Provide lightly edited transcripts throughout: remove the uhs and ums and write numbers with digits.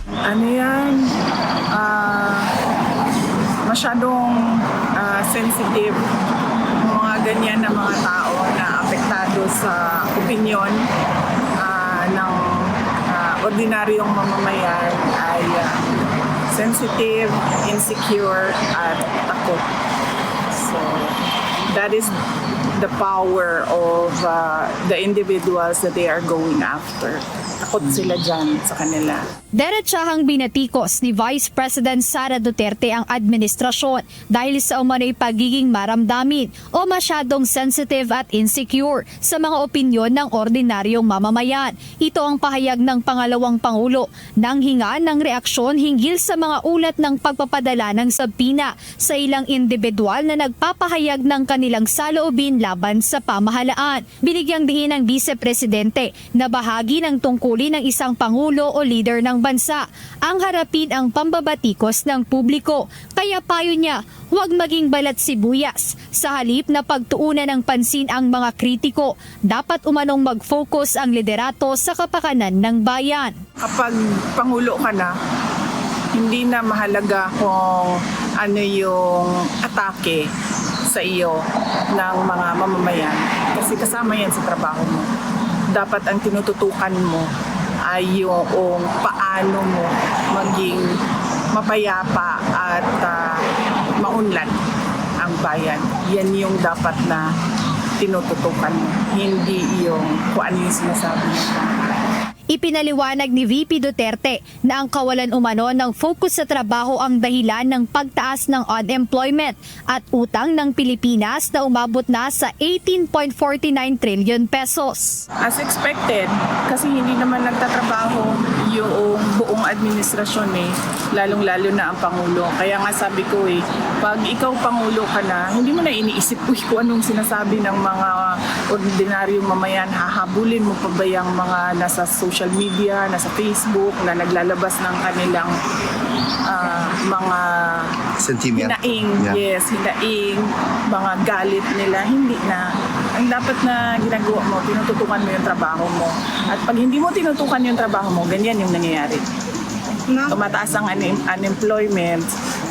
Ano yan? Masyadong sensitive. Mga ganyan na mga tao na apektado sa opinyon ng ordinaryong mamamayan ay sensitive, insecure, at takot. So, that is the power of the individuals that they are going after. Takot sila dyan sa kanila. Diretsahang binatikos ni Vice President Sara Duterte ang administrasyon dahil sa umano'y pagiging maramdamin o masyadong sensitive at insecure sa mga opinyon ng ordinaryong mamamayan. Ito ang pahayag ng pangalawang Pangulo nang hinga ng reaksyon hinggil sa mga ulat ng pagpapadala ng sabina sa ilang individual na nagpapahayag ng kanilang saloobin laban sa pamahalaan. Binigyang diin ng Vice Presidente na bahagi ng tungkulin ng isang Pangulo o leader ng bansa ang harapin ang pambabatikos ng publiko. Kaya payo niya, huwag maging balat sibuyas. Sa halip na pagtuunan ng pansin ang mga kritiko, dapat umanong mag-focus ang liderato sa kapakanan ng bayan. Kapag Pangulo ka na, hindi na mahalaga kung ano yung atake sa iyo ng mga mamamayan. Kasi kasama yan sa trabaho mo. Dapat ang tinututukan mo ay yung paano mo maging mapayapa at maunlad ang bayan. Yan yung dapat na tinututukan mo, hindi yung kung ano yung sinasabi mo. Ipinaliwanag ni VP Duterte na ang kawalan umano ng focus sa trabaho ang dahilan ng pagtaas ng unemployment at utang ng Pilipinas na umabot na sa 18.49 trillion pesos. As expected, kasi hindi naman nagtatrabaho yung buong administrasyon lalong-lalo na ang Pangulo. Kaya nga sabi ko pag ikaw Pangulo ka na, hindi mo na iniisip kung anong sinasabi ng mga ordinaryong mamayan, hahabulin mo pa ba yung mga nasa social media, nasa Facebook, na naglalabas ng kanilang mga sentiment. Hinaing, yes, hinaing, mga galit nila, hindi na. Ang dapat na ginagawa mo, tinututukan mo yung trabaho mo. At pag hindi mo tinutukan yung trabaho mo, ganyan yung nangyayari. Tumataas ang unemployment,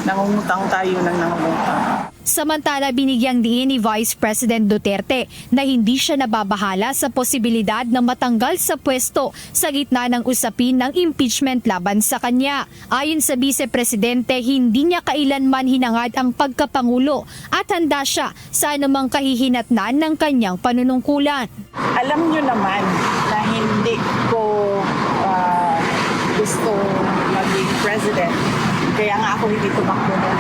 nangungutang tayo ng nangungutang. Samantala, binigyang diin ni Vice President Duterte na hindi siya nababahala sa posibilidad na matanggal sa pwesto sa gitna ng usapin ng impeachment laban sa kanya. Ayon sa Vice Presidente, hindi niya kailanman hinangad ang pagkapangulo at handa siya sa anumang kahihinatnan ng kanyang panunungkulan. Alam niyo naman na hindi ko gusto maging president. Kaya nga ako hindi tumakbo noong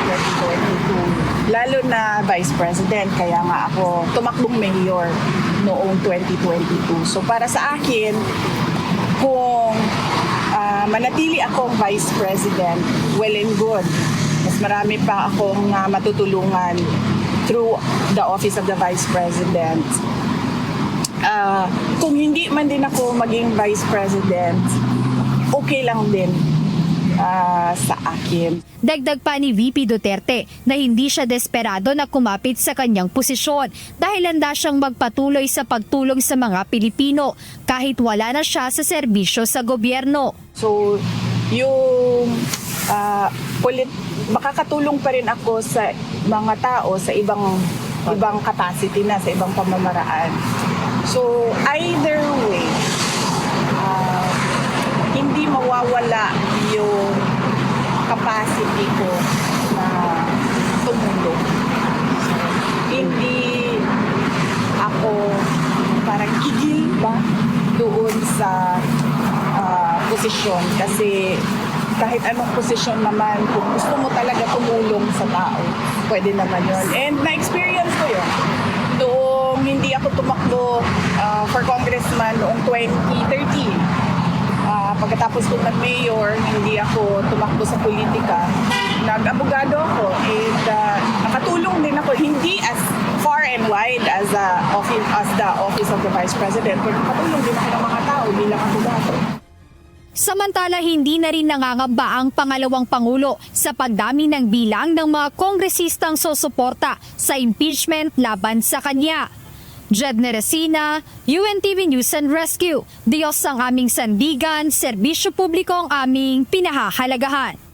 2022. Lalo na vice president, kaya nga ako tumakbong mayor noong 2022. So para sa akin, kung manatili akong vice president, well and good. Mas marami pa akong matutulungan through the office of the vice president. Kung hindi man din ako maging vice president, okay lang din sa akin. Dagdag pa ni VP Duterte na hindi siya desperado na kumapit sa kanyang posisyon dahil handa siyang magpatuloy sa pagtulong sa mga Pilipino kahit wala na siya sa serbisyo sa gobyerno. So, yung makakatulong pa rin ako sa mga tao sa ibang capacity na, sa ibang pamamaraan. So, either way, hindi mawawala yung capacity ko na tumulong. So, hindi ako parang gigil ba doon sa posisyon. Kasi kahit anong posisyon naman, kung gusto mo talaga tumulong sa tao, pwede naman yun. And na-experience ko yun. Noong hindi ako tumakbo for congressman noong 2013, pagkatapos ko nag-mayor, hindi ako tumakbo sa politika. Nag-abogado ako and nakatulong din ako, hindi as far and wide as the office of the Vice President, pero nakatulong din ako ng mga tao bilang abogado. Samantala, hindi na rin nangangamba ang pangalawang Pangulo sa pagdami ng bilang ng mga kongresistang susuporta sa impeachment laban sa kanya. Jed Neresina, UNTV News and Rescue. Diyos ang aming sandigan, serbisyo publiko ang aming pinahahalagahan.